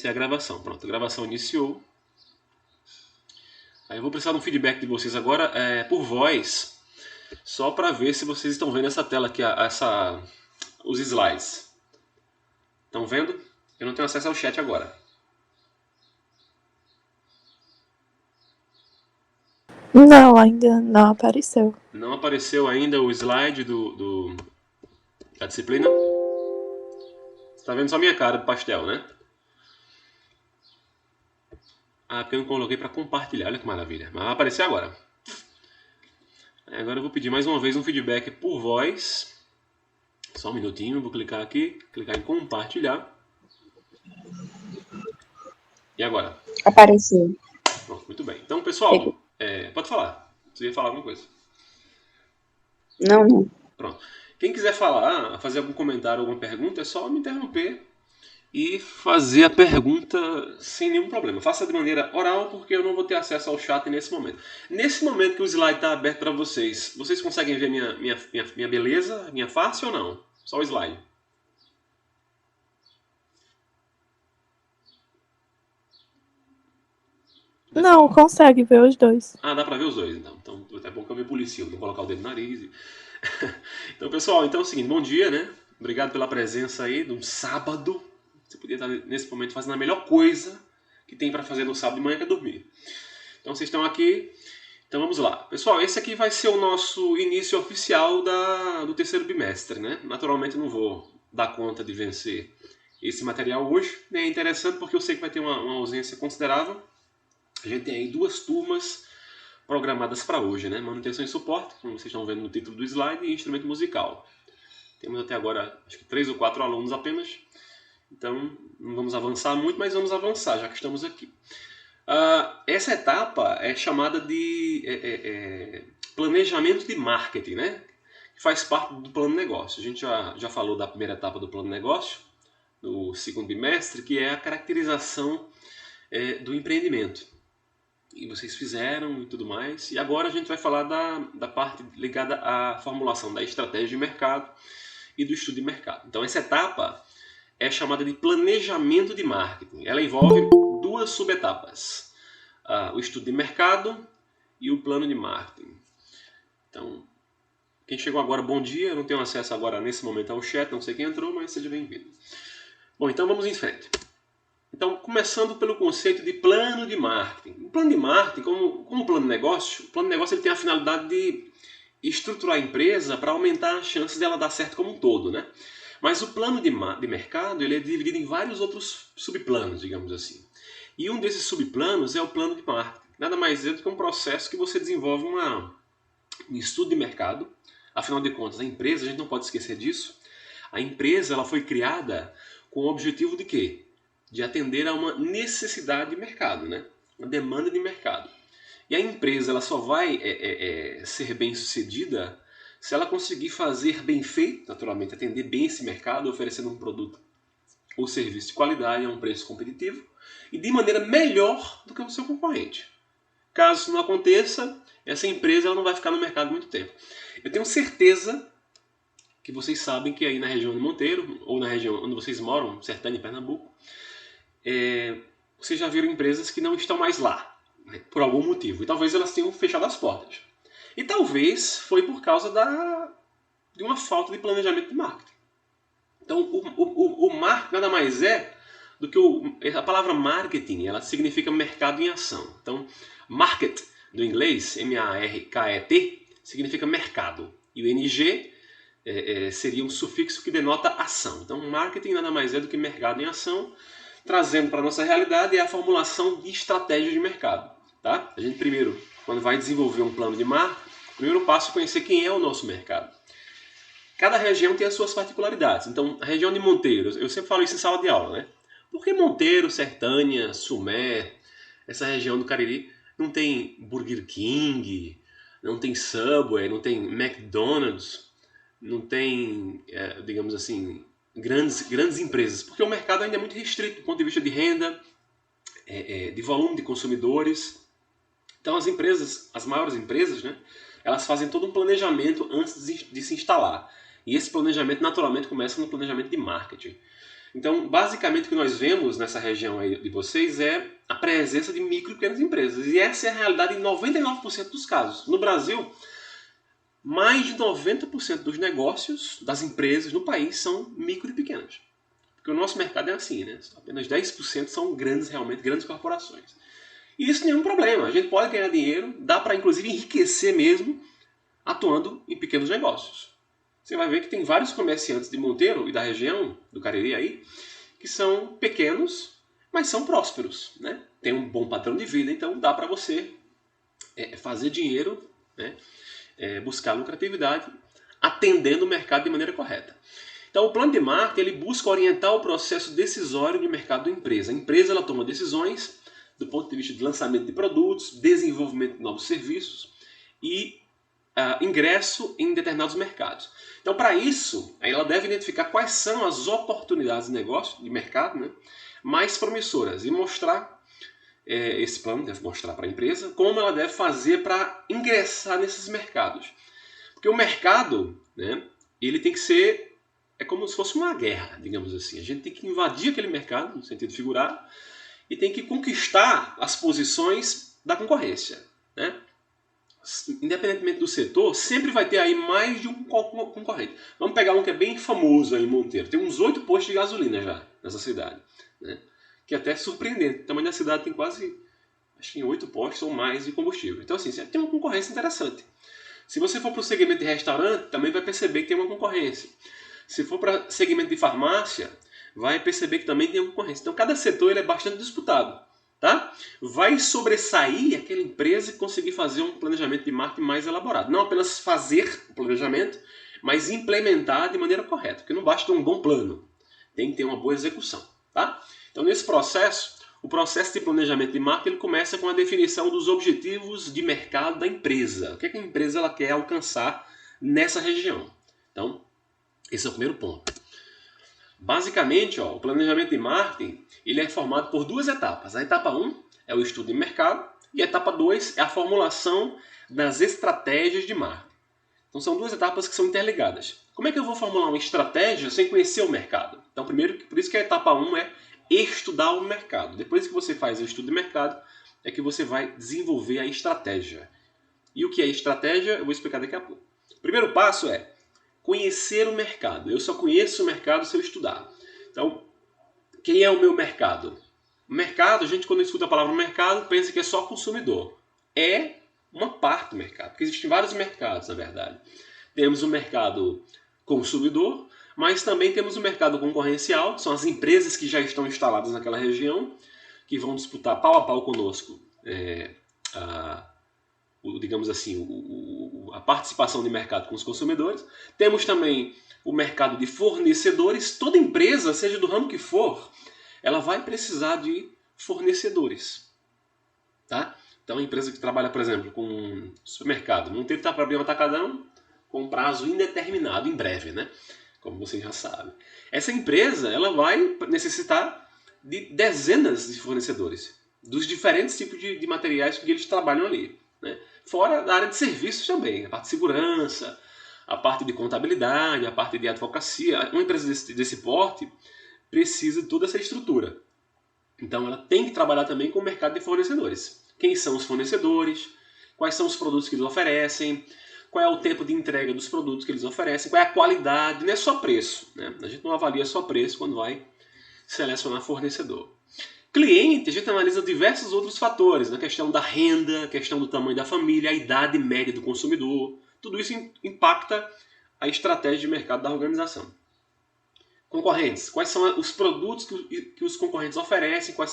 iniciar a gravação. Pronto, a gravação iniciou. Aí eu vou precisar de um feedback de vocês agora por voz, só para ver se vocês estão vendo essa tela aqui, os slides. Estão vendo? Eu não tenho acesso ao chat agora. Não, ainda não apareceu. Não apareceu ainda o slide da disciplina? Você tá vendo só minha cara de pastel, né? Ah, porque eu não coloquei para compartilhar, olha que maravilha. Mas vai aparecer agora. Agora eu vou pedir mais uma vez um feedback por voz. Só um minutinho, vou clicar aqui, clicar em compartilhar. E agora? Apareceu. Pronto, muito bem. Então, pessoal, pode falar. Você ia falar alguma coisa? Não. Pronto. Quem quiser falar, fazer algum comentário, alguma pergunta, é só me interromper e fazer a pergunta sem nenhum problema. Faça de maneira oral, porque eu não vou ter acesso ao chat nesse momento. Nesse momento que o slide está aberto para vocês, vocês conseguem ver minha beleza, minha face ou não? Só o slide. Não, consegue ver os dois. Ah, dá para ver os dois, então. Então é bom que eu me policio, não colocar o dedo no nariz. Então, pessoal, então é o seguinte, bom dia, né? Obrigado pela presença aí de um sábado. Você podia estar nesse momento fazendo a melhor coisa que tem para fazer no sábado de manhã, que é dormir. Então vocês estão aqui. Então vamos lá. Pessoal, esse aqui vai ser o nosso início oficial do terceiro bimestre, né? Naturalmente eu não vou dar conta de vencer esse material hoje. É interessante porque eu sei que vai ter uma ausência considerável. A gente tem aí 2 turmas programadas para hoje, né? Manutenção e suporte, como vocês estão vendo no título do slide, e instrumento musical. Temos até agora, acho que 3 ou 4 alunos apenas. Então, não vamos avançar muito, mas vamos avançar, já que estamos aqui. Essa etapa é chamada de planejamento de marketing, né? Que faz parte do plano de negócio. A gente já falou da primeira etapa do plano de negócio, do segundo bimestre, que é a caracterização do empreendimento. E vocês fizeram e tudo mais. E agora a gente vai falar da parte ligada à formulação da estratégia de mercado e do estudo de mercado. Então essa etapa é chamada de planejamento de marketing. Ela envolve 2 subetapas. O estudo de mercado e o plano de marketing. Então, quem chegou agora, bom dia. Eu não tenho acesso agora nesse momento ao chat, não sei quem entrou, mas seja bem-vindo. Bom, então vamos em frente. Então, começando pelo conceito de plano de marketing. O plano de marketing, como plano de negócio, o plano de negócio ele tem a finalidade de estruturar a empresa para aumentar as chances dela dar certo como um todo, né? Mas o plano de mercado ele é dividido em vários outros subplanos, digamos assim. E um desses subplanos é o plano de marketing. Nada mais é do que um processo que você desenvolve um estudo de mercado. Afinal de contas, a empresa, a gente não pode esquecer disso, a empresa ela foi criada com o objetivo de quê? De atender a uma necessidade de mercado, né? Uma demanda de mercado. E a empresa ela só vai ser bem sucedida se ela conseguir fazer bem feito, naturalmente, atender bem esse mercado, oferecendo um produto ou serviço de qualidade a um preço competitivo e de maneira melhor do que o seu concorrente. Caso isso não aconteça, essa empresa ela não vai ficar no mercado muito tempo. Eu tenho certeza que vocês sabem que aí na região de Monteiro, ou na região onde vocês moram, Sertânia e Pernambuco, vocês já viram empresas que não estão mais lá, né, por algum motivo. E talvez elas tenham fechado as portas. E talvez foi por causa de uma falta de planejamento de marketing. Então, o marketing nada mais é do que a palavra marketing, ela significa mercado em ação. Então, market, do inglês, M-A-R-K-E-T, significa mercado. E o NG seria um sufixo que denota ação. Então, marketing nada mais é do que mercado em ação, trazendo para a nossa realidade a formulação de estratégia de mercado. Tá? A gente primeiro, quando vai desenvolver um plano de marketing, o primeiro passo é conhecer quem é o nosso mercado. Cada região tem as suas particularidades. Então, a região de Monteiro, eu sempre falo isso em sala de aula, né? Por que Monteiro, Sertânia, Sumé, essa região do Cariri, não tem Burger King, não tem Subway, não tem McDonald's, não tem, digamos assim, grandes empresas? Porque o mercado ainda é muito restrito do ponto de vista de renda, de volume de consumidores. Então as empresas, as maiores empresas, né, elas fazem todo um planejamento antes de se instalar. E esse planejamento naturalmente começa no planejamento de marketing. Então, basicamente, o que nós vemos nessa região aí de vocês é a presença de micro e pequenas empresas. E essa é a realidade em 99% dos casos. No Brasil, mais de 90% dos negócios das empresas no país são micro e pequenas. Porque o nosso mercado é assim, né? Apenas 10% são grandes, realmente grandes corporações. E isso não é um problema. A gente pode ganhar dinheiro, dá para inclusive enriquecer mesmo atuando em pequenos negócios. Você vai ver que tem vários comerciantes de Monteiro e da região do Cariri aí que são pequenos, mas são prósperos, né? Tem um bom padrão de vida, então dá para você fazer dinheiro, né? Buscar lucratividade, atendendo o mercado de maneira correta. Então, o plano de marketing ele busca orientar o processo decisório de mercado da empresa. A empresa ela toma decisões do ponto de vista de lançamento de produtos, desenvolvimento de novos serviços e ingresso em determinados mercados. Então, para isso, ela deve identificar quais são as oportunidades de negócio, de mercado, né, mais promissoras e mostrar, esse plano deve mostrar para a empresa como ela deve fazer para ingressar nesses mercados. Porque o mercado, né, ele tem que ser, é como se fosse uma guerra, digamos assim. A gente tem que invadir aquele mercado, no sentido figurado, e tem que conquistar as posições da concorrência, né? Independentemente do setor, sempre vai ter aí mais de um concorrente. Vamos pegar um que é bem famoso aí em Monteiro. Tem uns 8 postos de gasolina já nessa cidade, né? Que é até surpreendente. O tamanho da cidade tem quase, acho que 8 postos ou mais de combustível. Então assim, tem uma concorrência interessante. Se você for para o segmento de restaurante, também vai perceber que tem uma concorrência. Se for para segmento de farmácia, vai perceber que também tem uma concorrência. Então cada setor ele é bastante disputado. Tá? Vai sobressair aquela empresa e conseguir fazer um planejamento de marketing mais elaborado. Não apenas fazer o planejamento, mas implementar de maneira correta. Porque não basta ter um bom plano, tem que ter uma boa execução. Tá? Então nesse processo, o processo de planejamento de marketing ele começa com a definição dos objetivos de mercado da empresa. O que a empresa ela quer alcançar nessa região. Então, esse é o primeiro ponto. Basicamente, o planejamento de marketing ele é formado por 2 etapas. A etapa 1 é o estudo de mercado e a etapa 2 é a formulação das estratégias de marketing. Então são 2 etapas que são interligadas. Como é que eu vou formular uma estratégia sem conhecer o mercado? Então primeiro, por isso que a etapa 1 é estudar o mercado. Depois que você faz o estudo de mercado, é que você vai desenvolver a estratégia. E o que é estratégia, eu vou explicar daqui a pouco. O primeiro passo é conhecer o mercado. Eu só conheço o mercado se eu estudar. Então, quem é o meu mercado? O mercado, a gente quando escuta a palavra mercado, pensa que é só consumidor. É uma parte do mercado, porque existem vários mercados, na verdade. Temos o mercado consumidor, mas também temos o mercado concorrencial, que são as empresas que já estão instaladas naquela região, que vão disputar pau a pau conosco digamos assim, a participação de mercado com os consumidores. Temos também o mercado de fornecedores. Toda empresa, seja do ramo que for, ela vai precisar de fornecedores. Tá? Então, a empresa que trabalha, por exemplo, com supermercado, não tem que estar para abrir um atacadão com um prazo indeterminado, em breve, né? Como vocês já sabem. Essa empresa ela vai necessitar de dezenas de fornecedores, dos diferentes tipos de materiais que eles trabalham ali. Né? Fora da área de serviços também, a parte de segurança, a parte de contabilidade, a parte de advocacia. Uma empresa desse porte precisa de toda essa estrutura. Então ela tem que trabalhar também com o mercado de fornecedores. Quem são os fornecedores? Quais são os produtos que eles oferecem? Qual é o tempo de entrega dos produtos que eles oferecem? Qual é a qualidade? Não é só preço. Né? A gente não avalia só preço quando vai selecionar fornecedor. Cliente, a gente analisa diversos outros fatores, na questão da renda, a questão do tamanho da família, a idade média do consumidor. Tudo isso impacta a estratégia de mercado da organização. Concorrentes, quais são os produtos que os concorrentes oferecem, qual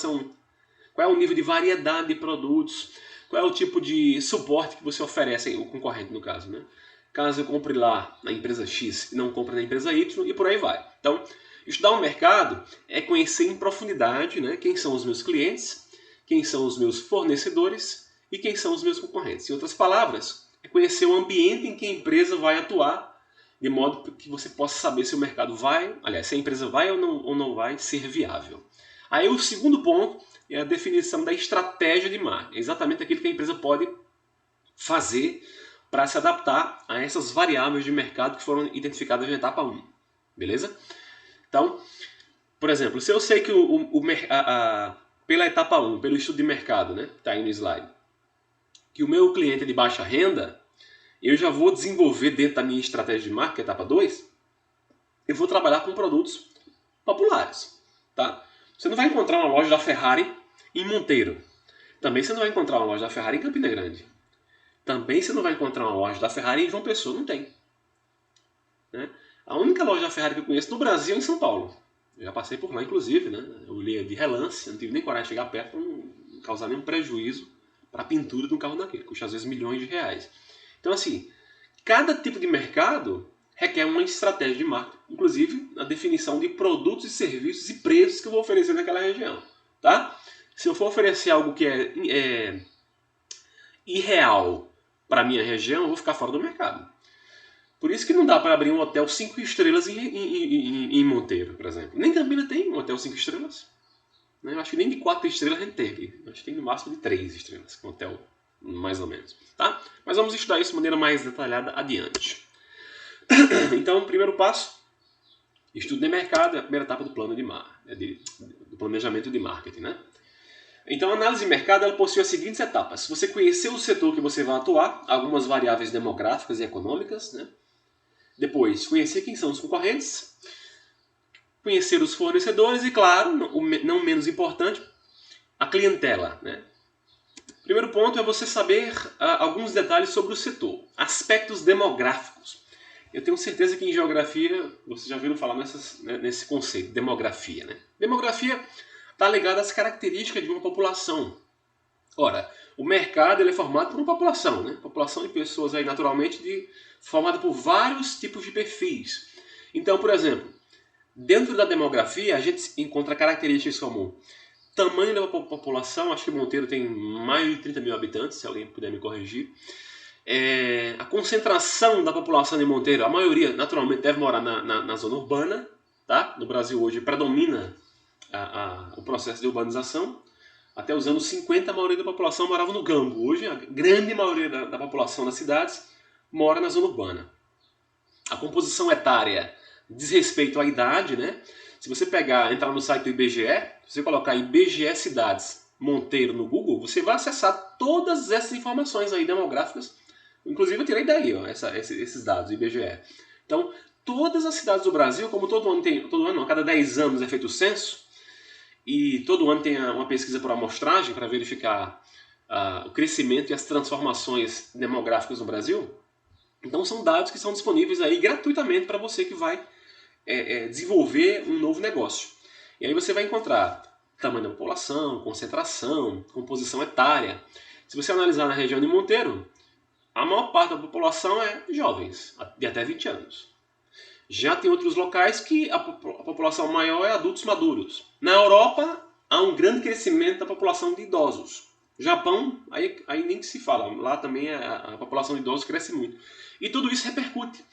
é o nível de variedade de produtos, qual é o tipo de suporte que você oferece, o concorrente no caso. Né? Caso eu compre lá na empresa X e não compre na empresa Y e por aí vai. Então, estudar o mercado é conhecer em profundidade, né, quem são os meus clientes, quem são os meus fornecedores e quem são os meus concorrentes. Em outras palavras, é conhecer o ambiente em que a empresa vai atuar, de modo que você possa saber se o mercado vai, aliás, se a empresa vai ou não vai ser viável. Aí o segundo ponto é a definição da estratégia de marketing, exatamente aquilo que a empresa pode fazer para se adaptar a essas variáveis de mercado que foram identificadas na etapa 1. Beleza? Então, Por exemplo, se eu sei que pela etapa 1, pelo estudo de mercado, né, está aí no slide, que o meu cliente é de baixa renda, eu já vou desenvolver dentro da minha estratégia de marketing, etapa 2, eu vou trabalhar com produtos populares. Tá? Você não vai encontrar uma loja da Ferrari em Monteiro. Também você não vai encontrar uma loja da Ferrari em Campina Grande. Também você não vai encontrar uma loja da Ferrari em João Pessoa. Não tem. Né? A única loja da Ferrari que eu conheço no Brasil é em São Paulo. Eu já passei por lá, inclusive. Né? Eu olhei de relance, não tive nem coragem de chegar perto para não causar nenhum prejuízo para a pintura de um carro daquele. Custa às vezes milhões de reais. Então, assim, cada tipo de mercado requer uma estratégia de marketing, inclusive a definição de produtos e serviços e preços que eu vou oferecer naquela região. Tá? Se eu for oferecer algo que é irreal para a minha região, eu vou ficar fora do mercado. Por isso que não dá para abrir um hotel 5 estrelas em Monteiro, por exemplo. Nem Campina tem um hotel 5 estrelas. Eu acho que nem de 4 estrelas a gente teve. Acho que tem no máximo de 3 estrelas, um hotel mais ou menos. Tá? Mas vamos estudar isso de maneira mais detalhada adiante. Então, primeiro passo, estudo de mercado é a primeira etapa do plano do planejamento de marketing. Né? Então, a análise de mercado ela possui as seguintes etapas. Você conhecer o setor que você vai atuar, algumas variáveis demográficas e econômicas. Né? Depois, conhecer quem são os concorrentes, conhecer os fornecedores e, claro, não menos importante, a clientela. Né? Primeiro ponto é você saber alguns detalhes sobre o setor, aspectos demográficos. Eu tenho certeza que em geografia vocês já ouviram falar nesse conceito, demografia. Né? Demografia está ligada às características de uma população. Ora, o mercado ele é formado por uma população, né? População de pessoas aí naturalmente formada por vários tipos de perfis. Então, por exemplo, dentro da demografia a gente encontra características como tamanho da população, acho que Monteiro tem mais de 30 mil habitantes, se alguém puder me corrigir. A concentração da população de Monteiro, a maioria naturalmente deve morar na zona urbana. Tá? No Brasil hoje predomina o processo de urbanização. Até os anos 50 a maioria da população morava no campo. Hoje a grande maioria da população das cidades mora na zona urbana. A composição etária diz respeito à idade. Né? Se você entrar no site do IBGE, se você colocar IBGE Cidades Monteiro no Google, você vai acessar todas essas informações aí demográficas. Inclusive eu tirei daí esses dados do IBGE. Então, todas as cidades do Brasil, como a cada 10 anos é feito o censo, e todo ano tem uma pesquisa por amostragem para verificar o crescimento e as transformações demográficas no Brasil, então são dados que são disponíveis aí gratuitamente para você que vai desenvolver um novo negócio. E aí você vai encontrar tamanho da população, concentração, composição etária. Se você analisar na região de Monteiro, a maior parte da população é jovens, de até 20 anos. Já tem outros locais que a população maior é adultos maduros. Na Europa, há um grande crescimento da população de idosos. Japão, aí nem que se fala. Lá também a população de idosos cresce muito. E tudo isso repercute.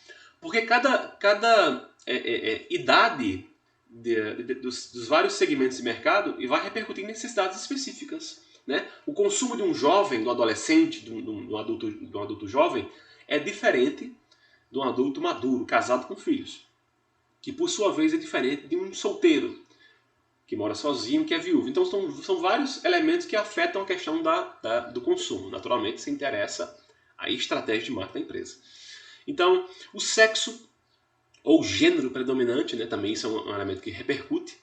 Porque cada idade dos vários segmentos de mercado vai repercutir em necessidades específicas. Né? O consumo de um jovem, do adolescente, do adulto jovem, é diferente de um adulto maduro, casado com filhos. Que, por sua vez, é diferente de um solteiro, que mora sozinho, que é viúvo. Então, são vários elementos que afetam a questão do consumo. Naturalmente, se interessa a estratégia de marketing da empresa. Então, o sexo ou gênero predominante, né, também isso é um elemento que repercute.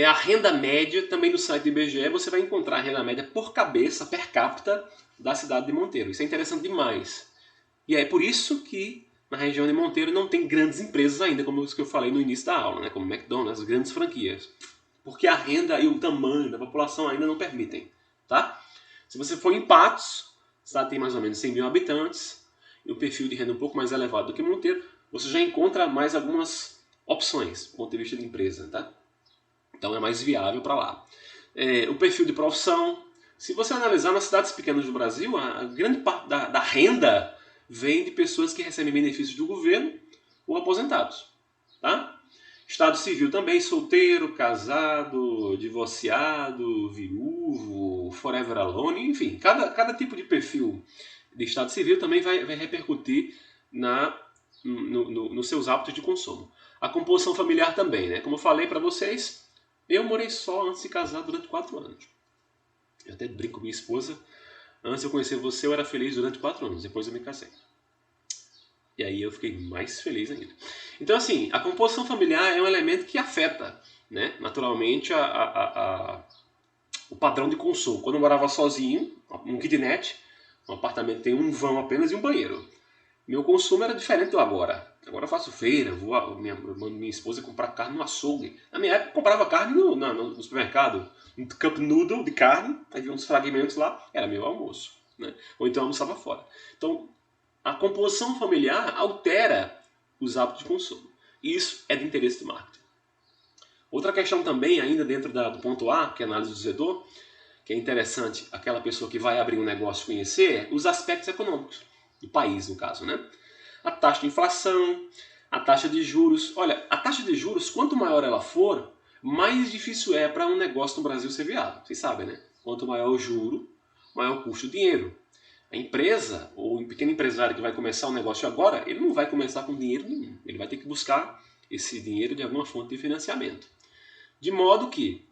A renda média, também no site do IBGE, você vai encontrar a renda média por cabeça, per capita, da cidade de Monteiro. Isso é interessante demais. E é por isso que na região de Monteiro não tem grandes empresas ainda, como os que eu falei no início da aula, né? Como McDonald's, as grandes franquias. Porque a renda e o tamanho da população ainda não permitem. Tá? Se você for em Patos, a cidade tem mais ou menos 100 mil habitantes, e um perfil de renda um pouco mais elevado do que Monteiro, você já encontra mais algumas opções do ponto de vista de empresa. Tá? Então é mais viável para lá. O perfil de profissão. Se você analisar nas cidades pequenas do Brasil, a grande parte da renda vem de pessoas que recebem benefícios do governo ou aposentados. Tá? Estado civil também, solteiro, casado, divorciado, viúvo, forever alone, enfim. Cada tipo de perfil de estado civil também vai repercutir nos seus hábitos de consumo. A composição familiar também, né? Como eu falei para vocês, eu morei só antes de casar durante 4 anos. Eu até brinco com minha esposa. Antes de eu conhecer você, eu era feliz durante 4 anos. Depois eu me casei. E aí eu fiquei mais feliz ainda. Então, assim, a composição familiar é um elemento que afeta, né, naturalmente, o padrão de consumo. Quando eu morava sozinho, um kitnet, um apartamento tem um vão apenas e um banheiro. Meu consumo era diferente do agora. Agora eu faço feira, minha esposa comprar carne no açougue. Na minha época eu comprava carne no supermercado. Um cup noodle de carne, aí vinha uns fragmentos lá, era meu almoço. Né? Ou então eu almoçava fora. Então, a composição familiar altera os hábitos de consumo. E isso é de interesse do marketing. Outra questão também, ainda dentro do ponto A, que é a análise do setor, que é interessante aquela pessoa que vai abrir um negócio conhecer, os aspectos econômicos do país, no caso, né? A taxa de inflação, a taxa de juros. Olha, a taxa de juros, quanto maior ela for, mais difícil é para um negócio no Brasil ser viável. Vocês sabem, né? Quanto maior o juro, maior o custo do dinheiro. A empresa, ou o pequeno empresário que vai começar um negócio agora, ele não vai começar com dinheiro nenhum. Ele vai ter que buscar esse dinheiro de alguma fonte de financiamento. De modo que,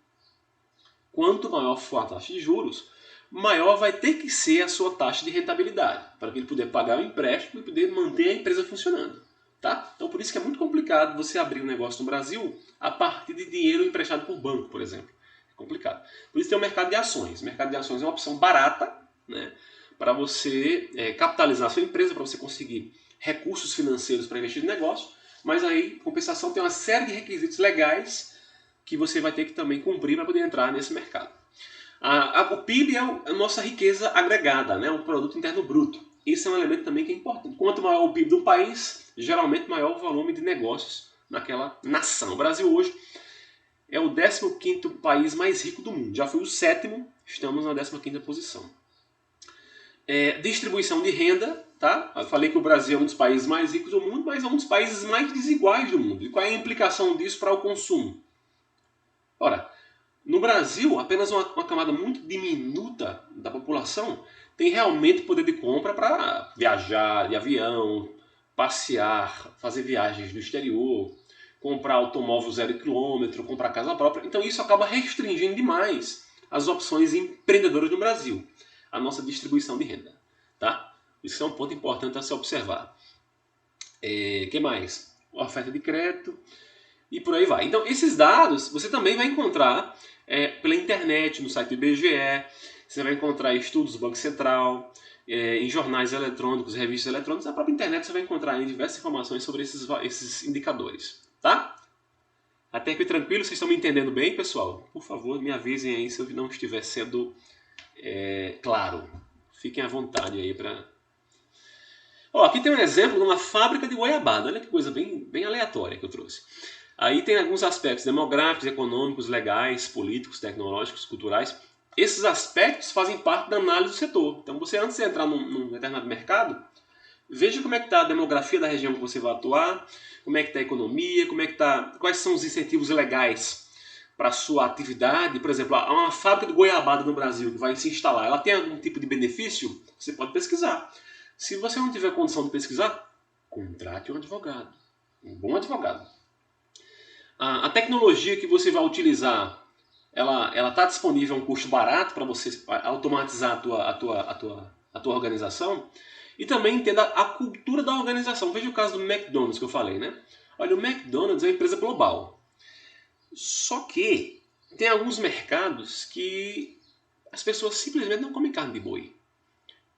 quanto maior for a taxa de juros, maior vai ter que ser a sua taxa de rentabilidade, para ele poder pagar o empréstimo e poder manter a empresa funcionando. Tá? Então por isso que é muito complicado você abrir um negócio no Brasil a partir de dinheiro emprestado por banco, por exemplo. É complicado. Por isso tem o mercado de ações. O mercado de ações é uma opção barata, né, para você capitalizar a sua empresa, para você conseguir recursos financeiros para investir no negócio, mas aí, em compensação, tem uma série de requisitos legais que você vai ter que também cumprir para poder entrar nesse mercado. O PIB é a nossa riqueza agregada, né? O produto interno bruto. Esse é um elemento também que é importante. Quanto maior o PIB do país, geralmente maior o volume de negócios naquela nação. O Brasil hoje é o 15º país mais rico do mundo. Já foi o 7º, estamos na 15ª posição. Distribuição de renda, tá? Eu falei que o Brasil é um dos países mais ricos do mundo, mas é um dos países mais desiguais do mundo. E qual é a implicação disso para o consumo? Ora, no Brasil, apenas uma camada muito diminuta da população tem realmente poder de compra para viajar de avião, passear, fazer viagens no exterior, comprar automóvel 0 km, comprar casa própria. Então isso acaba restringindo demais as opções empreendedoras no Brasil, a nossa distribuição de renda. Tá? Isso é um ponto importante a se observar. Que mais? Oferta de crédito e por aí vai. Então esses dados você também vai encontrar pela internet, no site do IBGE, você vai encontrar estudos do Banco Central, em jornais eletrônicos, revistas eletrônicas, na própria internet você vai encontrar aí diversas informações sobre esses indicadores, tá? Até aqui tranquilo, vocês estão me entendendo bem, pessoal? Por favor, me avisem aí se eu não estiver sendo claro. Fiquem à vontade aí para... Aqui tem um exemplo de uma fábrica de goiabada, olha que coisa bem aleatória que eu trouxe. Aí tem alguns aspectos demográficos, econômicos, legais, políticos, tecnológicos, culturais. Esses aspectos fazem parte da análise do setor. Então você, antes de entrar num determinado mercado, veja como é que está a demografia da região que você vai atuar, como é que está a economia, quais são os incentivos legais para a sua atividade. Por exemplo, há uma fábrica de goiabada no Brasil que vai se instalar. Ela tem algum tipo de benefício? Você pode pesquisar. Se você não tiver condição de pesquisar, contrate um advogado. Um bom advogado. A tecnologia que você vai utilizar, ela está disponível a um custo barato para você automatizar a tua organização, e também entenda a cultura da organização. Veja o caso do McDonald's que eu falei, né? Olha, o McDonald's é uma empresa global. Só que tem alguns mercados que as pessoas simplesmente não comem carne de boi.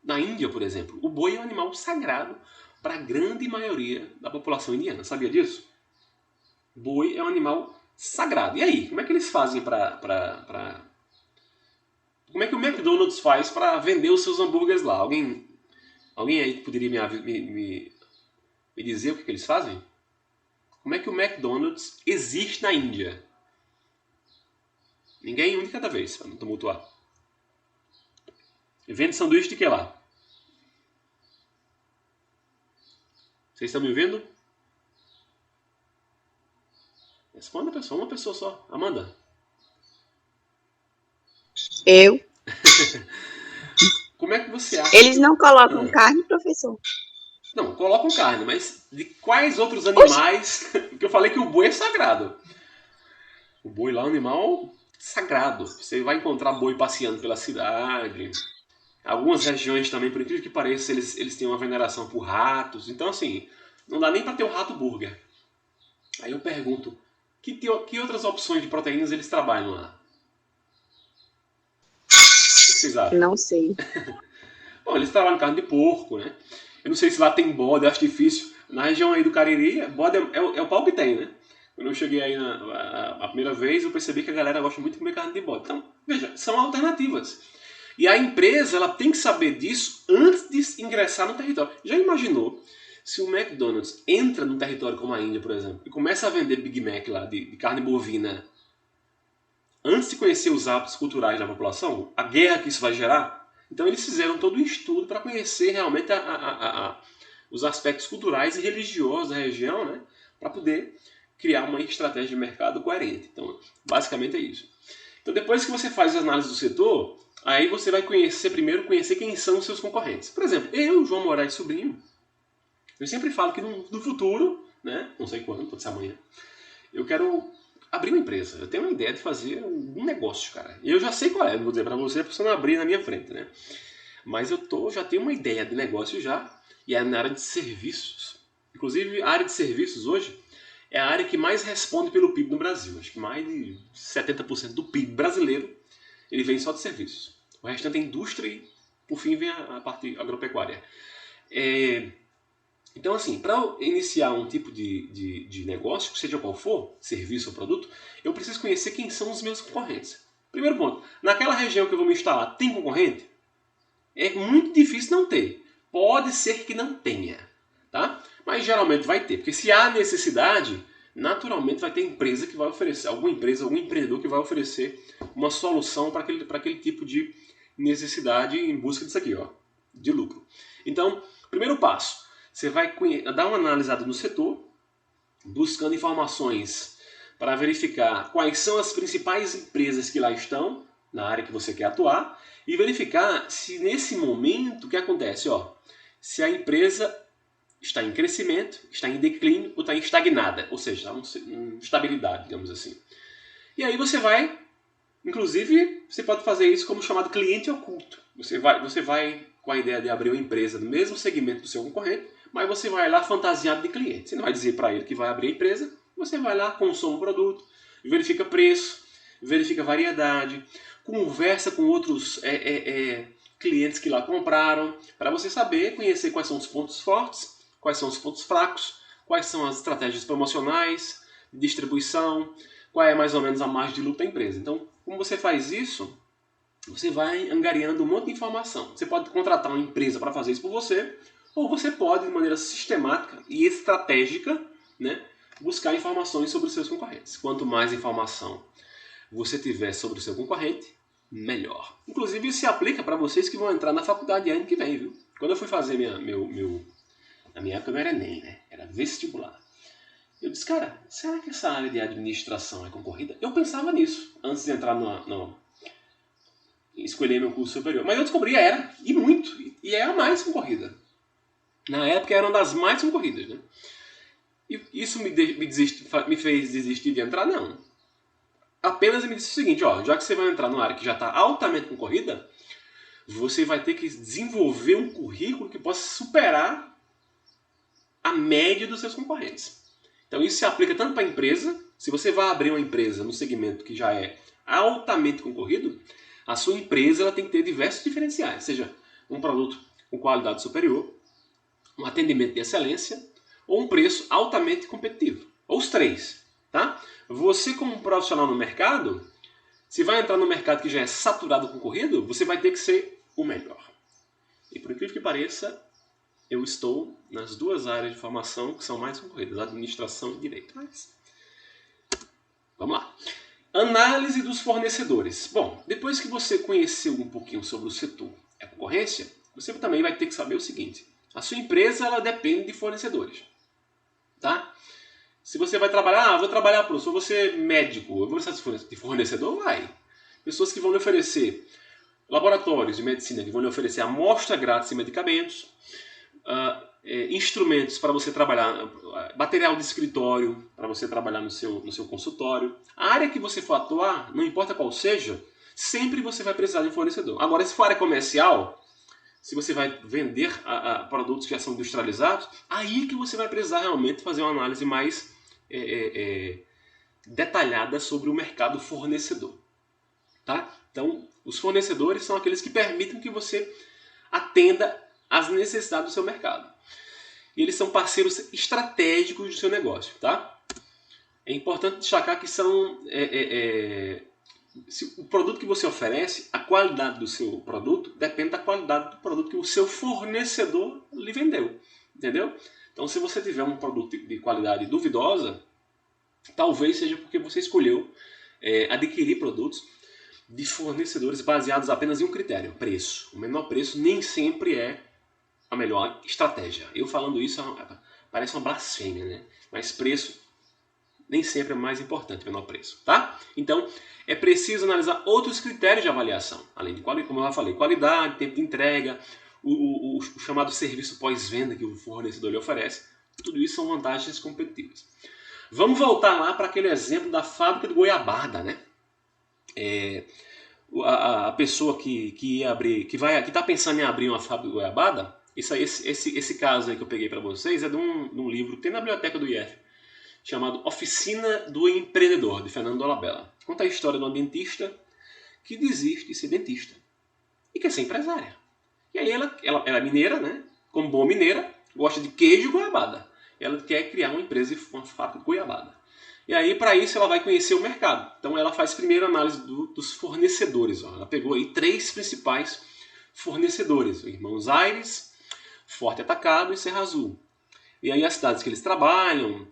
Na Índia, por exemplo, o boi é um animal sagrado para a grande maioria da população indiana. Sabia disso? Boi é um animal sagrado. E aí, como é que eles fazem Como é que o McDonald's faz para vender os seus hambúrgueres lá? Alguém aí poderia me dizer o que eles fazem? Como é que o McDonald's existe na Índia? Ninguém, um de cada vez, para não tumultuar. Vende sanduíche de que lá? Vocês estão me ouvindo? Responda, pessoal. Uma pessoa só. Amanda. Eu. Como é que você acha? Eles não colocam carne, professor? Não, colocam carne, mas de quais outros animais? Porque eu falei que o boi é sagrado. O boi lá é um animal sagrado. Você vai encontrar boi passeando pela cidade. Algumas regiões também, por incrível que pareça, eles têm uma veneração por ratos. Então, assim, não dá nem para ter um rato burger. Aí eu pergunto, que outras opções de proteínas eles trabalham lá? O que vocês acham? Não sei. Bom, eles trabalham carne de porco, né? Eu não sei se lá tem bode, acho difícil. Na região aí do Cariri, bode é o pau que tem, né? Quando eu cheguei aí a primeira vez, eu percebi que a galera gosta muito de comer carne de bode. Então, veja, são alternativas. E a empresa ela tem que saber disso antes de ingressar no território. Já imaginou se o McDonald's entra num território como a Índia, por exemplo, e começa a vender Big Mac lá de carne bovina antes de conhecer os hábitos culturais da população, a guerra que isso vai gerar? Então eles fizeram todo o estudo para conhecer realmente os aspectos culturais e religiosos da região, né, para poder criar uma estratégia de mercado coerente. Então, basicamente é isso. Então, depois que você faz a análise do setor, aí você vai primeiro conhecer quem são os seus concorrentes. Por exemplo, eu, João Moraes Sobrinho, eu sempre falo que no futuro, né, não sei quando, pode ser amanhã, eu quero abrir uma empresa. Eu tenho uma ideia de fazer um negócio, cara. E eu já sei qual é, não vou dizer pra você, porque você não abrir na minha frente, né? Mas já tenho uma ideia de negócio já, e é na área de serviços. Inclusive, a área de serviços hoje é a área que mais responde pelo PIB no Brasil. Acho que mais de 70% do PIB brasileiro ele vem só de serviços. O restante é indústria e, por fim, vem a parte agropecuária. Então, assim, para iniciar um tipo de negócio, seja qual for, serviço ou produto, eu preciso conhecer quem são os meus concorrentes. Primeiro ponto, naquela região que eu vou me instalar, tem concorrente? É muito difícil não ter. Pode ser que não tenha, tá? Mas geralmente vai ter, porque se há necessidade, naturalmente vai ter empresa que vai oferecer, alguma empresa, algum empreendedor que vai oferecer uma solução para aquele tipo de necessidade em busca disso aqui, ó, de lucro. Então, primeiro passo, você vai dar uma analisada no setor, buscando informações para verificar quais são as principais empresas que lá estão, na área que você quer atuar, e verificar se nesse momento o que acontece, ó, se a empresa está em crescimento, está em declínio ou está estagnada, ou seja, está em estabilidade, digamos assim. E aí você vai, inclusive, você pode fazer isso como chamado cliente oculto. Você vai com a ideia de abrir uma empresa no mesmo segmento do seu concorrente, mas você vai lá fantasiado de cliente. Você não vai dizer para ele que vai abrir a empresa, você vai lá, consome o produto, verifica preço, verifica variedade, conversa com outros clientes que lá compraram, para você saber, conhecer quais são os pontos fortes, quais são os pontos fracos, quais são as estratégias promocionais, de distribuição, qual é mais ou menos a margem de lucro da empresa. Então, como você faz isso, você vai angariando um monte de informação. Você pode contratar uma empresa para fazer isso por você, ou você pode, de maneira sistemática e estratégica, né, buscar informações sobre os seus concorrentes. Quanto mais informação você tiver sobre o seu concorrente, melhor. Inclusive, isso se aplica para vocês que vão entrar na faculdade ano que vem, viu? Quando eu fui fazer na minha época não era Enem, né? Era vestibular. Eu disse, cara, será que essa área de administração é concorrida? Eu pensava nisso, antes de entrar escolher meu curso superior. Mas eu descobri, era, e muito, e é a mais concorrida. Na época era uma das mais concorridas, né? E isso me fez desistir de entrar? Não. Apenas me disse o seguinte, ó, já que você vai entrar numa área que já está altamente concorrida, você vai ter que desenvolver um currículo que possa superar a média dos seus concorrentes. Então isso se aplica tanto para a empresa, se você vai abrir uma empresa no segmento que já é altamente concorrido, a sua empresa ela tem que ter diversos diferenciais, seja um produto com qualidade superior, um atendimento de excelência ou um preço altamente competitivo. Ou os três, tá? Você como profissional no mercado, se vai entrar no mercado que já é saturado concorrido, você vai ter que ser o melhor. E por incrível que pareça, eu estou nas duas áreas de formação que são mais concorridas, administração e direito. Mas vamos lá. Análise dos fornecedores. Bom, depois que você conheceu um pouquinho sobre o setor e a concorrência, você também vai ter que saber o seguinte. A sua empresa ela depende de fornecedores. Tá? Se você vai trabalhar, vou trabalhar para você é médico, eu vou precisar de fornecedor? Vai. Pessoas que vão lhe oferecer, laboratórios de medicina que vão lhe oferecer amostra grátis de medicamentos, instrumentos para você trabalhar, material de escritório para você trabalhar no seu consultório. A área que você for atuar, não importa qual seja, sempre você vai precisar de um fornecedor. Agora, se for área comercial, se você vai vender produtos que já são industrializados, aí que você vai precisar realmente fazer uma análise mais detalhada sobre o mercado fornecedor. Tá? Então, os fornecedores são aqueles que permitem que você atenda às necessidades do seu mercado. E eles são parceiros estratégicos do seu negócio. Tá? É importante destacar que são... se o produto que você oferece, a qualidade do seu produto depende da qualidade do produto que o seu fornecedor lhe vendeu. Entendeu? Então, se você tiver um produto de qualidade duvidosa, talvez seja porque você escolheu adquirir produtos de fornecedores baseados apenas em um critério, preço. O menor preço nem sempre é a melhor estratégia. Eu falando isso parece uma blasfêmia, né? Mas preço nem sempre é mais importante, o menor preço, tá? Então, é preciso analisar outros critérios de avaliação, além de, como eu já falei, qualidade, tempo de entrega, o chamado serviço pós-venda que o fornecedor lhe oferece. Tudo isso são vantagens competitivas. Vamos voltar lá para aquele exemplo da fábrica de goiabada, né? A pessoa que ia abrir, que está pensando em abrir uma fábrica de goiabada, esse caso aí que eu peguei para vocês é de um livro que tem na biblioteca do IF, chamado Oficina do Empreendedor, de Fernando Dolabella. Conta a história de uma dentista que desiste de ser dentista e quer ser empresária. E aí ela é mineira, né? Como boa mineira, gosta de queijo e goiabada. Ela quer criar uma empresa, uma fábrica de goiabada. E aí, para isso, ela vai conhecer o mercado. Então, ela faz primeiro a análise dos fornecedores. Ó. Ela pegou aí 3 principais fornecedores: Irmãos Aires, Forte Atacado e Serra Azul. E aí, as cidades que eles trabalham,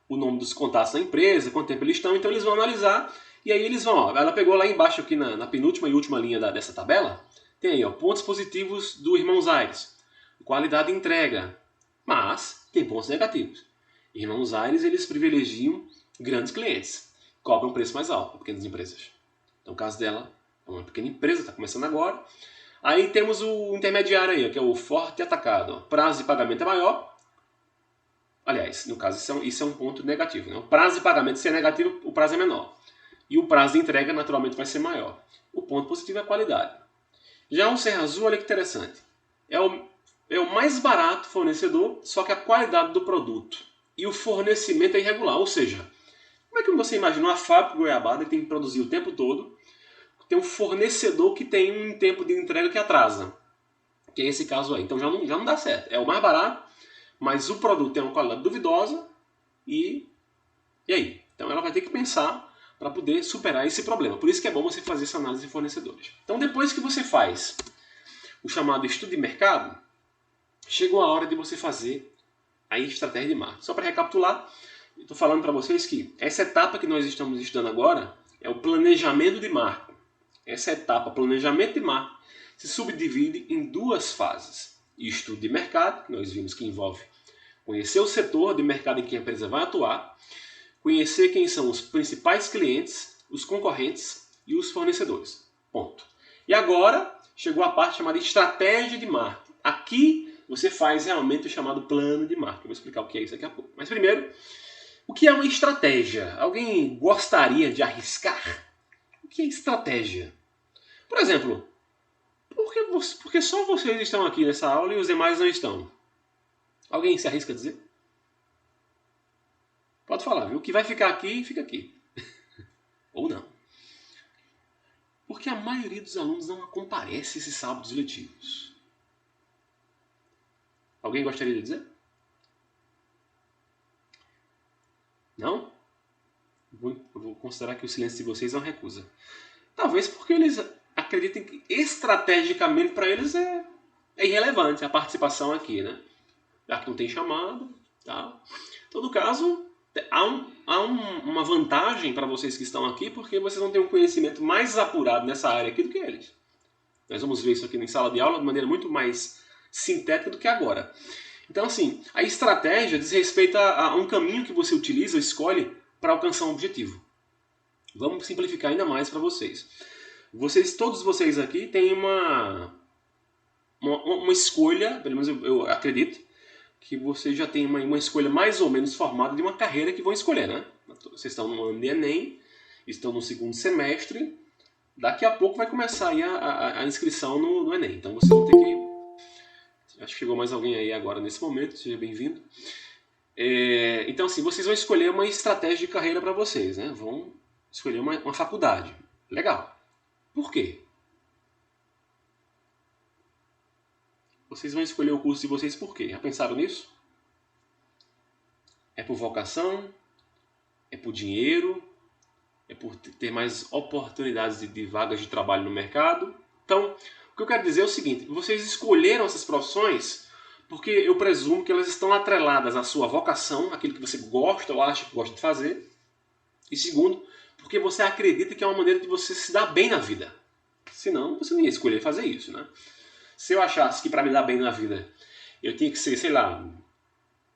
o nome dos contatos da empresa, quanto tempo eles estão. Então, eles vão analisar. E aí, eles vão... Ó, ela pegou lá embaixo, aqui na penúltima e última linha dessa tabela, tem aí, ó, pontos positivos do Irmãos Aires. Qualidade de entrega. Mas tem pontos negativos. Irmãos Aires, eles privilegiam grandes clientes, cobram um preço mais alto para pequenas empresas. Então, o caso dela é uma pequena empresa, está começando agora. Aí temos o intermediário aí, que é o Forte Atacado. O prazo de pagamento é maior. Aliás, no caso, isso é um ponto negativo. Né? O prazo de pagamento, se é negativo, o prazo é menor. E o prazo de entrega, naturalmente, vai ser maior. O ponto positivo é a qualidade. Já o Serra Azul, olha que interessante. É o mais barato fornecedor, só que a qualidade do produto e o fornecimento é irregular. Ou seja, como é que você imagina uma fábrica de goiabada que tem que produzir o tempo todo, tem um fornecedor que tem um tempo de entrega que atrasa? Que é esse caso aí. Então já não dá certo. É o mais barato, mas o produto tem uma qualidade duvidosa e aí? Então ela vai ter que pensar para poder superar esse problema. Por isso que é bom você fazer essa análise de fornecedores. Então depois que você faz o chamado estudo de mercado, chegou a hora de você fazer a estratégia de marketing. Só para recapitular, estou falando para vocês que essa etapa que nós estamos estudando agora é o planejamento de marketing. Essa etapa, planejamento de marketing, se subdivide em 2 fases. Estudo de mercado, que nós vimos que envolve conhecer o setor de mercado em que a empresa vai atuar, conhecer quem são os principais clientes, os concorrentes e os fornecedores. Ponto. E agora chegou a parte chamada estratégia de marketing. Aqui você faz realmente o chamado plano de marketing. Eu vou explicar o que é isso daqui a pouco. Mas primeiro, o que é uma estratégia? Alguém gostaria de arriscar? O que é estratégia? Por exemplo, por que só vocês estão aqui nessa aula e os demais não estão? Alguém se arrisca a dizer? Pode falar, viu? O que vai ficar aqui, fica aqui. Ou não. Porque a maioria dos alunos não comparece esses sábados letivos. Alguém gostaria de dizer? Não? Eu vou considerar que o silêncio de vocês é uma recusa. Talvez porque eles acreditem que estrategicamente para eles é irrelevante a participação aqui, né? Já que não tem chamado, tá? Em todo caso, há uma vantagem para vocês que estão aqui, porque vocês vão ter um conhecimento mais apurado nessa área aqui do que eles. Nós vamos ver isso aqui em sala de aula de maneira muito mais sintética do que agora. Então, assim, a estratégia diz respeito a um caminho que você utiliza, escolhe para alcançar um objetivo. Vamos simplificar ainda mais para vocês. Todos vocês aqui têm uma uma escolha, pelo menos eu acredito, que vocês já têm uma escolha mais ou menos formada de uma carreira que vão escolher, né? Vocês estão no ano de Enem, estão no segundo semestre, daqui a pouco vai começar aí a inscrição no Enem. Então vocês vão ter que... Acho que chegou mais alguém aí agora nesse momento, seja bem-vindo. Então assim, vocês vão escolher uma estratégia de carreira para vocês, né? Vão escolher uma faculdade. Legal. Por quê? Vocês vão escolher o curso de vocês por quê? Já pensaram nisso? É por vocação? É por dinheiro? É por ter mais oportunidades de vagas de trabalho no mercado? Então, o que eu quero dizer é o seguinte: vocês escolheram essas profissões porque eu presumo que elas estão atreladas à sua vocação, aquilo que você gosta ou acha que gosta de fazer. E segundo, porque você acredita que é uma maneira de você se dar bem na vida. Senão, você não ia escolher fazer isso, né? Se eu achasse que para me dar bem na vida eu tinha que ser, sei lá,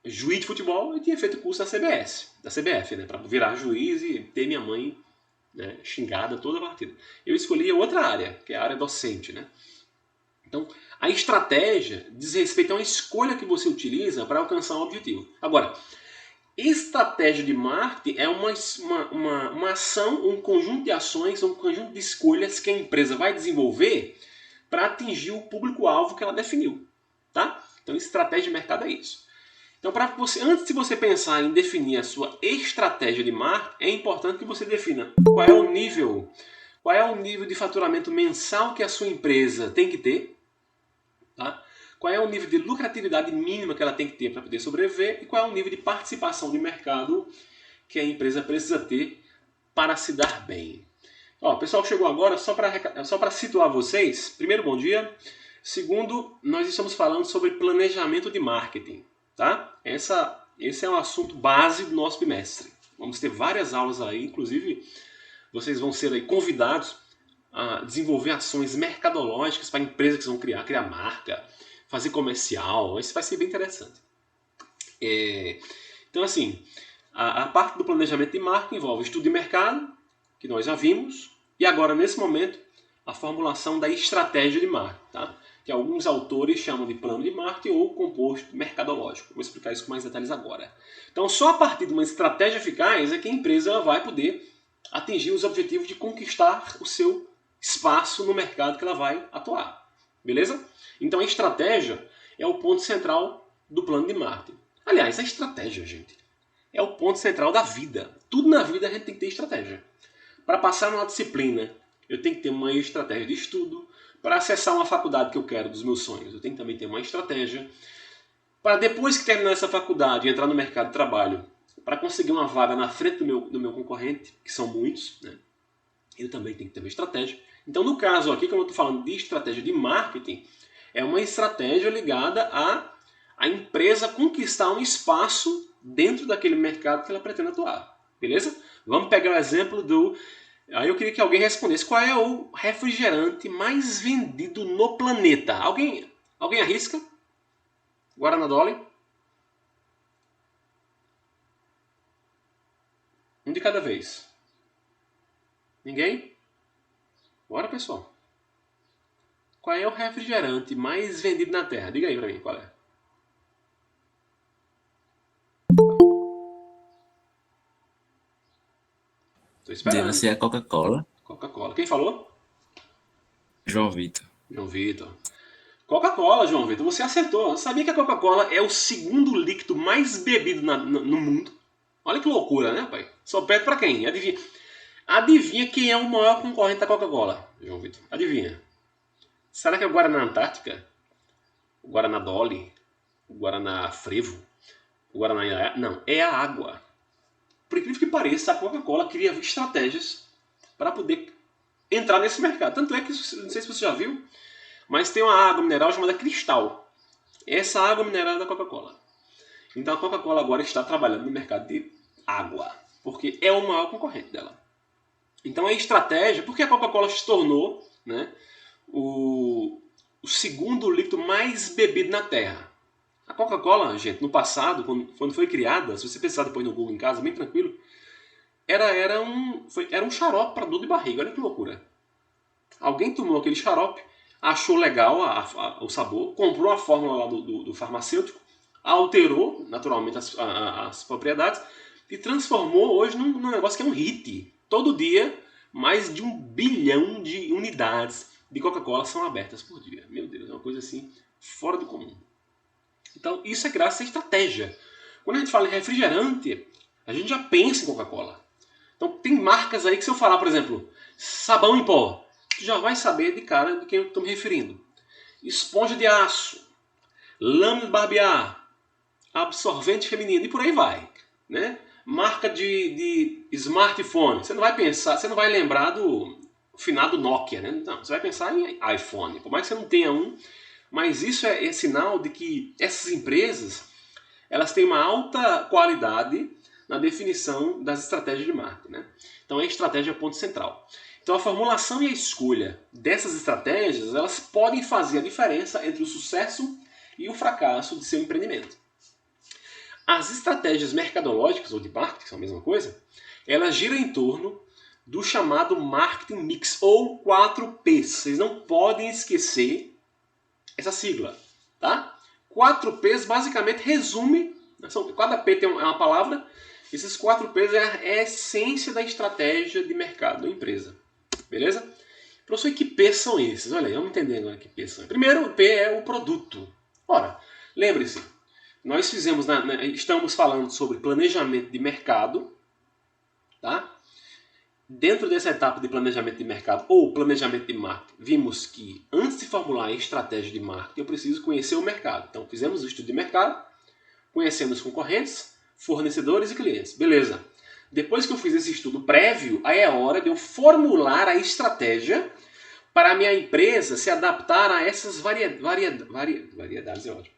juiz de futebol, eu tinha feito o curso da CBF, né, para virar juiz e ter minha mãe, né, xingada toda a partida. Eu escolhi outra área, que é a área docente, né? Então, a estratégia diz respeito a uma escolha que você utiliza para alcançar um objetivo. Agora, estratégia de marketing é uma ação, um conjunto de ações, um conjunto de escolhas que a empresa vai desenvolver para atingir o público-alvo que ela definiu, tá? Então, estratégia de mercado é isso. Então, antes de você pensar em definir a sua estratégia de marketing, é importante que você defina qual é o nível de faturamento mensal que a sua empresa tem que ter, tá? Qual é o nível de lucratividade mínima que ela tem que ter para poder sobreviver e qual é o nível de participação de mercado que a empresa precisa ter para se dar bem. Ó, pessoal que chegou agora, só para situar vocês, primeiro, bom dia. Segundo, nós estamos falando sobre planejamento de marketing, tá? Esse é um assunto base do nosso bimestre. Vamos ter várias aulas aí, inclusive vocês vão ser aí convidados a desenvolver ações mercadológicas para a empresa que vocês vão criar marca, fazer comercial. Isso vai ser bem interessante. Então, assim, a parte do planejamento de marketing envolve estudo de mercado, que nós já vimos, e agora, nesse momento, a formulação da estratégia de marketing, tá? Que alguns autores chamam de plano de marketing ou composto mercadológico. Vou explicar isso com mais detalhes agora. Então, só a partir de uma estratégia eficaz é que a empresa vai poder atingir os objetivos de conquistar o seu espaço no mercado que ela vai atuar. Beleza? Então, a estratégia é o ponto central do plano de marketing. Aliás, a estratégia, gente, é o ponto central da vida. Tudo na vida a gente tem que ter estratégia. Para passar numa disciplina, eu tenho que ter uma estratégia de estudo. Para acessar uma faculdade que eu quero, dos meus sonhos, eu tenho que também ter uma estratégia. Para depois que terminar essa faculdade e entrar no mercado de trabalho, para conseguir uma vaga na frente do meu concorrente, que são muitos, né, eu também tenho que ter uma estratégia. Então, no caso aqui, como eu estou falando de estratégia de marketing, é uma estratégia ligada a empresa conquistar um espaço dentro daquele mercado que ela pretende atuar. Beleza? Vamos pegar o exemplo do... Aí eu queria que alguém respondesse qual é o refrigerante mais vendido no planeta. Alguém arrisca? Guaraná Dolly? Um de cada vez. Ninguém? Bora, pessoal. Qual é o refrigerante mais vendido na Terra? Diga aí pra mim qual é. Tô esperando. Deve ser a Coca-Cola. Coca-Cola. Quem falou? João Vitor. João Vitor. Coca-Cola, João Vitor. Você acertou. Sabia que a Coca-Cola é o segundo líquido mais bebido no mundo? Olha que loucura, né, pai? Só perde pra quem? Adivinha. Adivinha quem é o maior concorrente da Coca-Cola, João Vitor? Adivinha. Será que é o Guaraná Antártica? O Guaraná Dolly? O Guaraná Frevo? O Guaraná... Não, é a água. Por incrível que pareça, a Coca-Cola cria estratégias para poder entrar nesse mercado. Tanto é que, não sei se você já viu, mas tem uma água mineral chamada Cristal. Essa água mineral é da Coca-Cola. Então a Coca-Cola agora está trabalhando no mercado de água, porque é o maior concorrente dela. Então a estratégia, porque a Coca-Cola se tornou, né, o segundo líquido mais bebido na Terra. A Coca-Cola, gente, no passado, quando foi criada, se você pensar depois no Google em casa, bem tranquilo, era um xarope para dor de barriga. Olha que loucura. Alguém tomou aquele xarope, achou legal o sabor, comprou a fórmula lá do farmacêutico, alterou naturalmente as propriedades e transformou hoje num negócio que é um hit. Todo dia, mais de 1 bilhão de unidades de Coca-Cola são abertas por dia. Meu Deus, é uma coisa assim fora do comum. Então isso é graças à estratégia. Quando a gente fala em refrigerante, a gente já pensa em Coca-Cola. Então tem marcas aí que se eu falar, por exemplo, sabão em pó, tu já vai saber de cara de quem eu estou me referindo. Esponja de aço, lâmina de barbear, absorvente feminino e por aí vai, né? Marca de smartphone, você não vai pensar, você não vai lembrar do finado Nokia, né? Não, você vai pensar em iPhone, por mais que você não tenha um, mas isso é sinal de que essas empresas elas têm uma alta qualidade na definição das estratégias de marketing, né? Então a estratégia é o ponto central. Então a formulação e a escolha dessas estratégias elas podem fazer a diferença entre o sucesso e o fracasso de seu empreendimento. As estratégias mercadológicas ou de marketing, que são a mesma coisa, elas giram em torno do chamado marketing mix ou 4Ps. Vocês não podem esquecer essa sigla, tá? 4Ps basicamente resume, cada P tem uma palavra, esses 4Ps é a essência da estratégia de mercado da empresa, beleza? Professor, e que Ps são esses? Olha aí, vamos entender agora que Ps são. Primeiro, o P é o produto. Ora, lembre-se, nós estamos falando sobre planejamento de mercado, tá? Dentro dessa etapa de planejamento de mercado ou planejamento de marketing, vimos que antes de formular a estratégia de marketing, eu preciso conhecer o mercado. Então, fizemos o estudo de mercado, conhecendo os concorrentes, fornecedores e clientes. Beleza. Depois que eu fiz esse estudo prévio, aí é hora de eu formular a estratégia para a minha empresa se adaptar a essas variedades, é ótimo,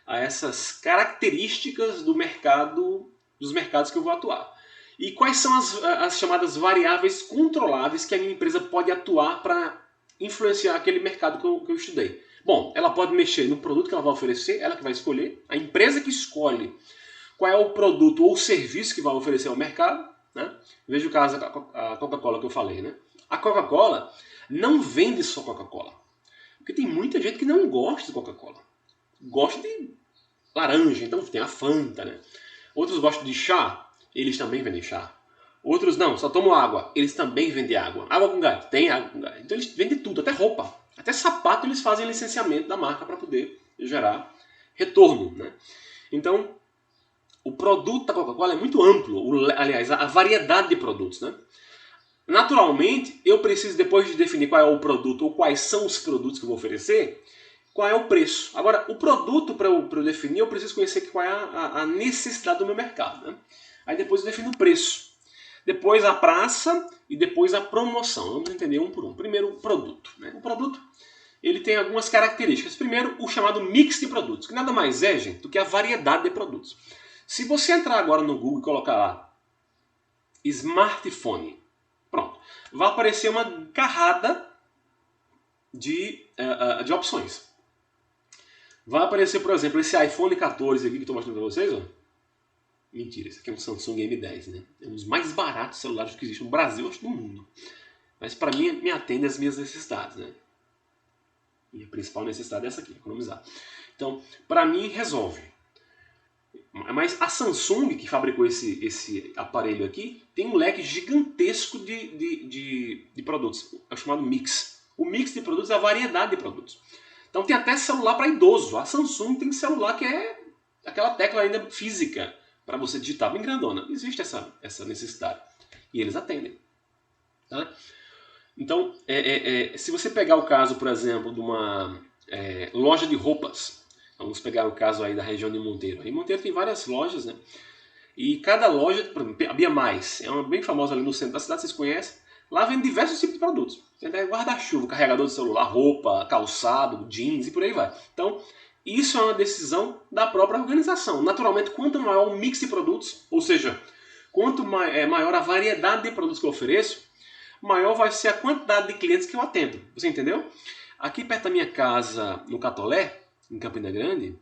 a essas características do mercado, dos mercados que eu vou atuar. E quais são as chamadas variáveis controláveis que a minha empresa pode atuar para influenciar aquele mercado que eu estudei? Bom, ela pode mexer no produto que ela vai oferecer, ela que vai escolher, a empresa que escolhe qual é o produto ou o serviço que vai oferecer ao mercado, né? Veja o caso da Coca-Cola que eu falei, né? A Coca-Cola não vende só Coca-Cola, porque tem muita gente que não gosta de Coca-Cola, gosta de laranja, então tem a Fanta, né? Outros gostam de chá, eles também vendem chá. Outros não, só tomam água, eles também vendem água. Água com gás, tem água com gás. Então eles vendem tudo, até roupa. Até sapato eles fazem licenciamento da marca para poder gerar retorno, né? Então, o produto da Coca-Cola é muito amplo, aliás, a variedade de produtos, né? Naturalmente, eu preciso, depois de definir qual é o produto ou quais são os produtos que eu vou oferecer, qual é o preço. Agora, o produto, para eu definir, eu preciso conhecer qual é a necessidade do meu mercado, né? Aí depois eu defino o preço. Depois a praça e depois a promoção. Vamos entender um por um. Primeiro, o produto, né? O produto ele tem algumas características. Primeiro, o chamado mix de produtos, que nada mais é, gente, do que a variedade de produtos. Se você entrar agora no Google e colocar lá smartphone, pronto, vai aparecer uma carrada de opções. Vai aparecer, por exemplo, esse iPhone 14 aqui que estou mostrando para vocês, ó. Mentira, esse aqui é um Samsung M10, né? É um dos mais baratos celulares que existe no Brasil, acho, no mundo. Mas para mim, me atende às minhas necessidades, né? E a principal necessidade é essa aqui, economizar. Então, para mim, resolve. Mas a Samsung, que fabricou esse aparelho aqui, tem um leque gigantesco de produtos. É o chamado mix. O mix de produtos é a variedade de produtos. Então tem até celular para idoso. A Samsung tem celular que é aquela tecla ainda física para você digitar bem grandona. Existe essa necessidade. E eles atendem. Tá? Então, se você pegar o caso, por exemplo, de uma loja de roupas, vamos pegar o caso aí da região de Monteiro. Em Monteiro tem várias lojas, né? E cada loja, por exemplo, a Bia Mais, é uma bem famosa ali no centro da cidade, vocês conhecem. Lá vende diversos tipos de produtos. Tem até guarda-chuva, carregador de celular, roupa, calçado, jeans e por aí vai. Então, isso é uma decisão da própria organização. Naturalmente, quanto maior o mix de produtos, ou seja, quanto maior a variedade de produtos que eu ofereço, maior vai ser a quantidade de clientes que eu atendo. Você entendeu? Aqui perto da minha casa, no Catolé, em Campina Grande,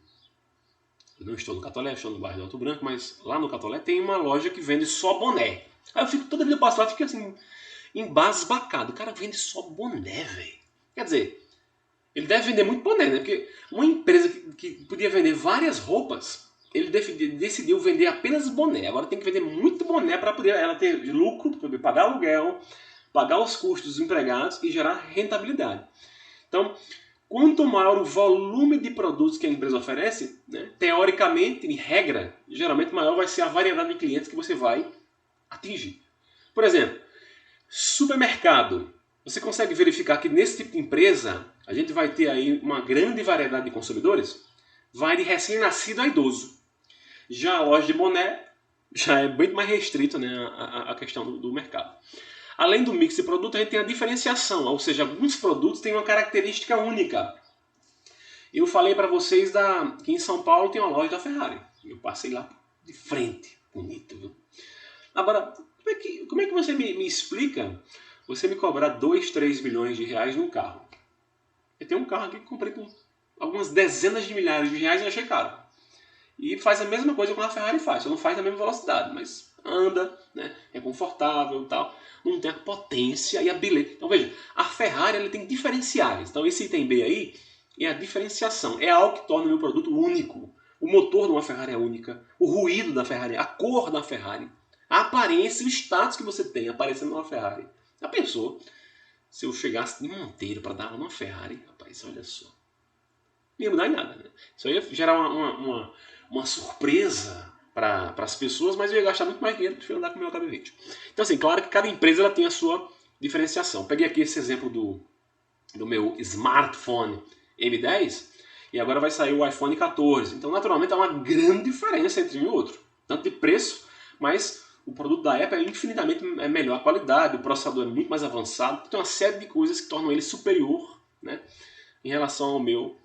eu não estou no Catolé, estou no bairro do Alto Branco, mas lá no Catolé tem uma loja que vende só boné. Aí eu fico toda vida passando lá, fico assim, embasbacado. O cara vende só boné, velho. Quer dizer, Ele deve vender muito boné, né? Porque uma empresa que podia vender várias roupas, ele decidiu vender apenas boné. Agora tem que vender muito boné para poder ela ter lucro, para poder pagar aluguel, pagar os custos dos empregados e gerar rentabilidade. Então, quanto maior o volume de produtos que a empresa oferece, né, teoricamente, em regra, geralmente maior vai ser a variedade de clientes que você vai atingir. Por exemplo, supermercado. Você consegue verificar que nesse tipo de empresa a gente vai ter aí uma grande variedade de consumidores? Vai de recém-nascido a idoso. Já a loja de boné já é muito mais restrito, né, a questão do mercado. Além do mix de produto, a gente tem a diferenciação, ou seja, alguns produtos têm uma característica única. Eu falei para vocês que em São Paulo tem uma loja da Ferrari. Eu passei lá de frente, bonito, viu? Agora, como é que você me explica você me cobrar 2, 3 milhões de reais num carro? Eu tenho um carro aqui que comprei por algumas dezenas de milhares de reais e achei caro. E faz a mesma coisa que a Ferrari faz, só não faz na mesma velocidade, mas anda, né, é confortável e tal, não tem a potência e a beleza. Então veja, a Ferrari ela tem diferenciais. Então esse item B aí é a diferenciação, é algo que torna o meu produto único. O motor de uma Ferrari é única, o ruído da Ferrari, a cor da Ferrari, a aparência e o status que você tem aparecendo numa Ferrari. Já pensou se eu chegasse de Monteiro para dar uma Ferrari? Rapaz, olha só. Não ia mudar em nada, né? Isso aí ia gerar uma surpresa para as pessoas, mas eu ia gastar muito mais dinheiro do que andar com o meu HB20. Então, assim, claro que cada empresa ela tem a sua diferenciação. Peguei aqui esse exemplo do meu smartphone M10 e agora vai sair o iPhone 14. Então, naturalmente, há uma grande diferença entre um e outro. Tanto de preço, mas o produto da Apple é infinitamente melhor a qualidade, o processador é muito mais avançado, tem uma série de coisas que tornam ele superior, né, em relação ao meu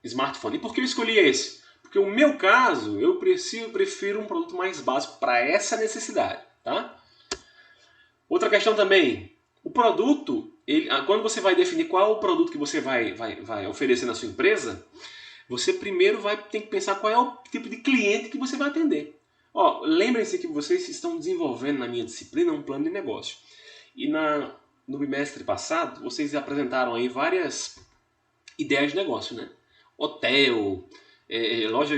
smartphone. E por que eu escolhi esse? Porque o meu caso, eu prefiro um produto mais básico para essa necessidade, tá? Outra questão também, o produto, quando você vai definir qual é o produto que você vai oferecer na sua empresa, você primeiro tem que pensar qual é o tipo de cliente que você vai atender. Ó, lembrem-se que vocês estão desenvolvendo na minha disciplina um plano de negócio. E no bimestre passado, vocês apresentaram aí várias ideias de negócio, né? Hotel, loja,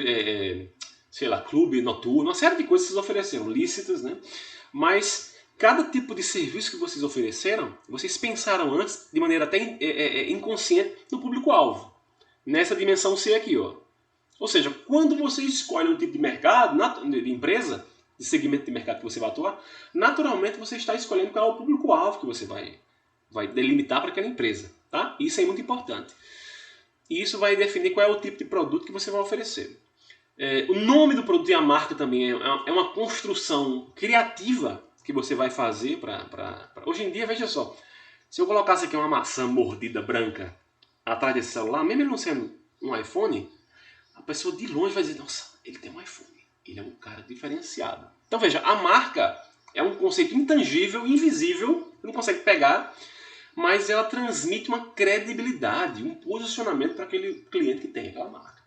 sei lá, clube noturno, uma série de coisas que vocês ofereceram, lícitas, né? Mas cada tipo de serviço que vocês ofereceram, vocês pensaram antes, de maneira até inconsciente, no público-alvo. Nessa dimensão C aqui, ó. Ou seja, quando você escolhe um tipo de mercado, de empresa, de segmento de mercado que você vai atuar, naturalmente você está escolhendo qual é o público-alvo que você vai delimitar para aquela empresa. Tá? Isso é muito importante. E isso vai definir qual é o tipo de produto que você vai oferecer. O nome do produto e a marca também é uma construção criativa que você vai fazer para... Hoje em dia, veja só, se eu colocasse aqui uma maçã mordida branca atrás desse celular, mesmo ele não sendo um iPhone, a pessoa de longe vai dizer, nossa, ele tem um iPhone, ele é um cara diferenciado. Então veja, a marca é um conceito intangível, invisível, você não consegue pegar, mas ela transmite uma credibilidade, um posicionamento para aquele cliente que tem aquela marca.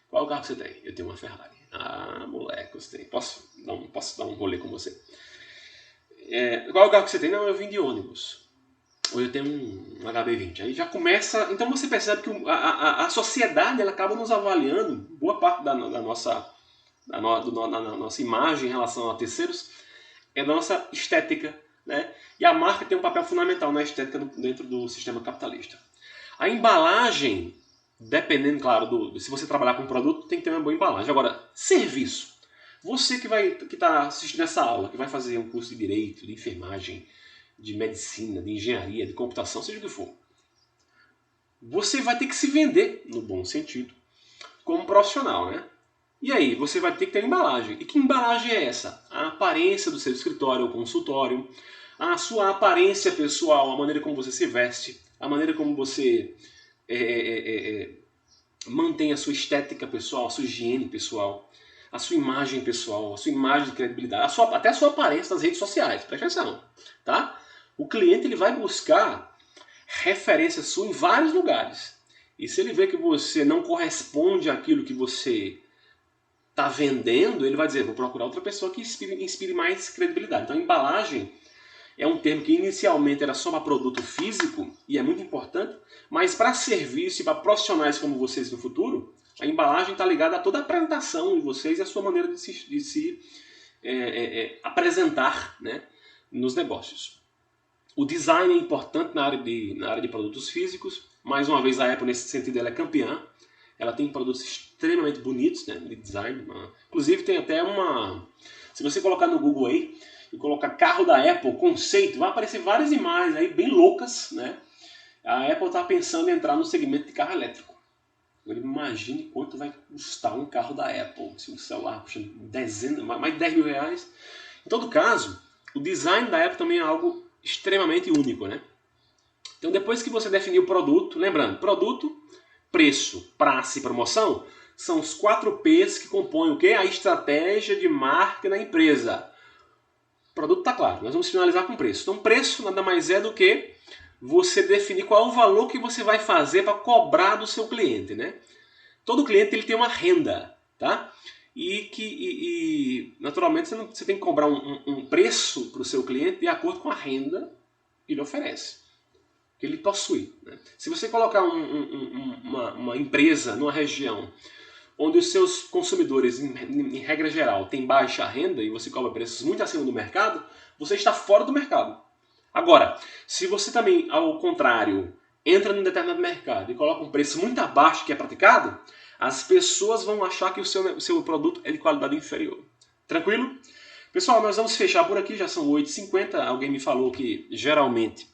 Qual é o carro que você tem? Eu tenho uma Ferrari. Ah, moleque, você tem. Posso dar um rolê com você? Qual é o carro que você tem? Não, eu vim de ônibus. Ou eu tenho um HB20. Aí já começa... Então você percebe que a sociedade ela acaba nos avaliando, boa parte da nossa imagem em relação a terceiros, é da nossa estética, né? E a marca tem um papel fundamental na estética dentro do sistema capitalista. A embalagem, dependendo, claro, se você trabalhar com produto, tem que ter uma boa embalagem. Agora, serviço. Você que está assistindo essa aula, que vai fazer um curso de Direito, de Enfermagem, de Medicina, de Engenharia, de Computação, seja o que for, você vai ter que se vender, no bom sentido, como profissional, né? E aí, você vai ter que ter uma embalagem. E que embalagem é essa? A aparência do seu escritório ou consultório, a sua aparência pessoal, a maneira como você se veste, a maneira como você mantém a sua estética pessoal, a sua higiene pessoal, a sua imagem pessoal, a sua imagem de credibilidade, até a sua aparência nas redes sociais. Presta atenção, tá? O cliente ele vai buscar referência sua em vários lugares. E se ele vê que você não corresponde àquilo que você está vendendo, ele vai dizer, vou procurar outra pessoa que inspire mais credibilidade. Então a embalagem é um termo que inicialmente era só para produto físico, e é muito importante, mas para serviço e para profissionais como vocês no futuro, a embalagem está ligada a toda a apresentação de vocês e a sua maneira de se apresentar, né, nos negócios. O design é importante na área de produtos físicos. Mais uma vez, a Apple, nesse sentido, ela é campeã. Ela tem produtos extremamente bonitos, né, de design. Inclusive, tem até uma... Se você colocar no Google aí e colocar carro da Apple, conceito, vai aparecer várias imagens aí bem loucas, né? A Apple está pensando em entrar no segmento de carro elétrico. Agora, imagine quanto vai custar um carro da Apple. Se um celular custa mais de 10 mil reais. Em todo caso, o design da Apple também é algo extremamente único, né? Então, depois que você definiu o produto, lembrando, produto, preço, praça e promoção são os 4 P's que compõem o quê? A estratégia de marketing da empresa. O produto está claro, nós vamos finalizar com preço. Então, preço nada mais é do que você definir qual é o valor que você vai fazer para cobrar do seu cliente, né? Todo cliente ele tem uma renda, tá? E naturalmente você tem que cobrar um preço para o seu cliente de acordo com a renda que ele oferece, que ele possui, né? Se você colocar uma empresa numa região onde os seus consumidores, em regra geral, têm baixa renda e você cobra preços muito acima do mercado, você está fora do mercado. Agora, se você também, ao contrário, entra num determinado mercado e coloca um preço muito abaixo que é praticado, as pessoas vão achar que o seu produto é de qualidade inferior. Tranquilo? Pessoal, nós vamos fechar por aqui, já são 8h50. Alguém me falou que geralmente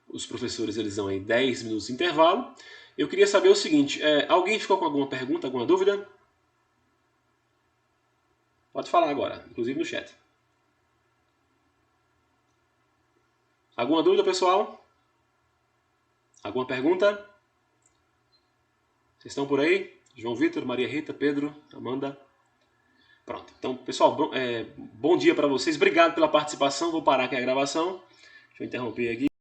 os professores eles dão aí 10 minutos de intervalo. Eu queria saber o seguinte, alguém ficou com alguma pergunta, alguma dúvida? Pode falar agora, inclusive no chat. Alguma dúvida, pessoal? Alguma pergunta? Vocês estão por aí? João Vitor, Maria Rita, Pedro, Amanda? Pronto. Então, pessoal, bom dia para vocês. Obrigado pela participação. Vou parar aqui a gravação. Deixa eu interromper aqui.